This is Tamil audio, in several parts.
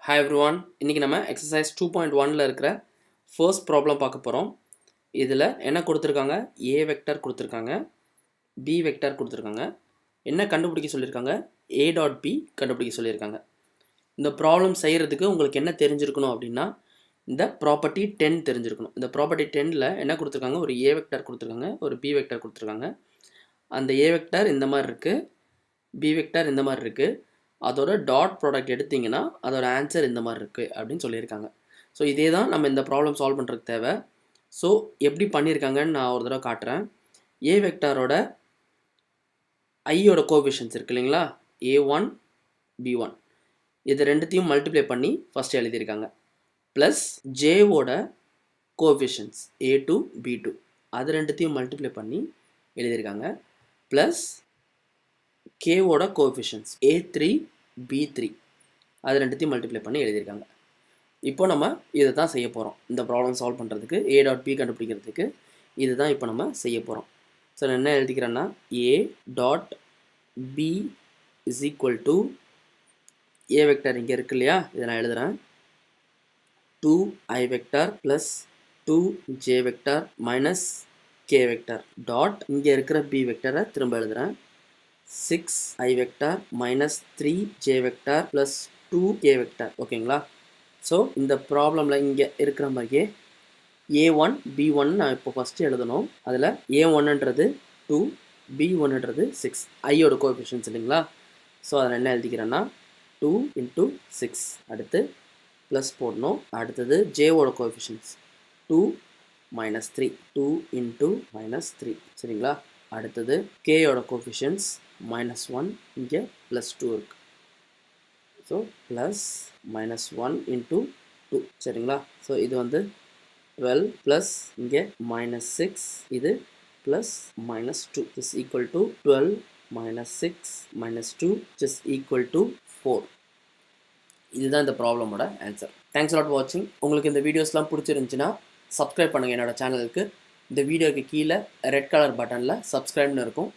Hi everyone, இன்னைக்கு நம்ம exercise 2.1ல இருக்கிற first problem பார்க்க போறோம். இதில் என்ன கொடுத்திருக்காங்க? A vector கொடுத்திருக்காங்க, B vector கொடுத்திருக்காங்க. என்ன கண்டுபிடிக்க சொல்லியிருக்காங்க? A dot B கண்டுபிடிக்க சொல்லியிருக்காங்க. இந்த ப்ராப்ளம் செய்கிறதுக்கு உங்களுக்கு என்ன தெரிஞ்சிருக்கணும் அப்படின்னா இந்த ப்ராப்பர்ட்டி 10 தெரிஞ்சிருக்கணும். இந்த ப்ராப்பர்ட்டி 10ல் என்ன கொடுத்துருக்காங்க? ஒரு A vector கொடுத்துருக்காங்க, ஒரு B vector கொடுத்துருக்காங்க. அந்த A vector இந்த மாதிரி இருக்குது, B vector இந்த மாதிரி இருக்குது. அதோட டாட் ப்ராடக்ட் எடுத்திங்கன்னா அதோட ஆன்சர் இந்த மாதிரி இருக்குது அப்படின்னு சொல்லியிருக்காங்க. ஸோ இதே தான் நம்ம இந்த ப்ராப்ளம் சால்வ் பண்ணுறதுக்கு தேவை. ஸோ எப்படி பண்ணியிருக்காங்கன்னு நான் ஒரு தடவை காட்டுறேன். ஏ வெக்டாரோட ஐயோட கோஎஃபிஷியன்ட்ஸ் இருக்குது இல்லைங்களா, A1 B1 இது ரெண்டுத்தையும் மல்டிப்ளை பண்ணி ஃபஸ்ட்டு எழுதியிருக்காங்க. ப்ளஸ் ஜேவோட கோஎஃபிஷியன்ட்ஸ் A2 B2 அது ரெண்டுத்தையும் மல்டிப்ளை பண்ணி எழுதியிருக்காங்க. ப்ளஸ் கேவோட கோஎஃபிஷியன்ட்ஸ் A3 B3 அது ரெண்டுத்தையும் மல்டிப்ளை பண்ணி எழுதியிருக்காங்க. இப்போ நம்ம இதை தான் செய்ய போகிறோம். இந்த ப்ராப்ளம் சால்வ் பண்ணுறதுக்கு A டாட் B கண்டுபிடிக்கிறதுக்கு இது தான் இப்போ நம்ம செய்ய போகிறோம். ஸோ நான் என்ன எழுதிக்கிறேன்னா A dot B is equal to A vector இங்கே இருக்கு இல்லையா, இதை நான் எழுதுகிறேன் 2I vector plus 2J vector minus K vector dot இங்கே இருக்கிற B வெக்டரை திரும்ப எழுதுகிறேன் 6I vector minus 3J vector plus 2K vector. ஓகேங்களா? ஸோ இந்த ப்ராப்ளமில் இங்கே இருக்கிற மாதிரியே A1 B1 நான் இப்போ ஃபஸ்ட்டு எழுதணும். அதில் A1ன்றது 2, B1ன்றது 6 ஐயோட கோஎஃபிஷியன்ட்ஸ் இல்லைங்களா. ஸோ அதில் என்ன எழுதிக்கிறேன்னா 2 × 6 அடுத்து ப்ளஸ் போடணும். அடுத்தது ஜேவோட கோஎஃபிஷியன்ட்ஸ் 2 மைனஸ் 3 2 × -3 சரிங்களா. அடுத்தது கேயோட கோஎஃபிஷியன்ட்ஸ் -1 இங்கே +2 இருக்குது. ஸோ ப்ளஸ் -1 × 2 சரிங்களா. ஸோ இது வந்து 12 ப்ளஸ் இங்கே -6 இது plus -2 is equal to 12 -6 -2 is equal to 4. இதுதான் இந்த ப்ராப்ளமோட ஆன்சர். தேங்க்ஸ் லாட் ஃபார் வாட்சிங். உங்களுக்கு இந்த வீடியோஸ்லாம் பிடிச்சிருந்துச்சின்னா சப்ஸ்கிரைப் பண்ணுங்கள் என்னோடய சேனலுக்கு. இந்த வீடியோக்கு கீழே ரெட் கலர் பட்டனில் சப்ஸ்கிரைப்னு இருக்கும்.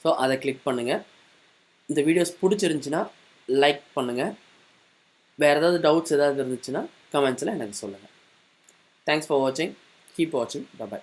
ஸோ அதை கிளிக் பண்ணுங்கள். இந்த வீடியோஸ் பிடிச்சிருந்துச்சின்னா லைக் பண்ணுங்கள். வேறு ஏதாவது டவுட்ஸ் ஏதாவது இருந்துச்சுன்னா கமெண்ட்ஸில் எனக்கு சொல்லுங்கள். தேங்க்ஸ் ஃபார் வாட்சிங். கீப் வாட்சிங். பை.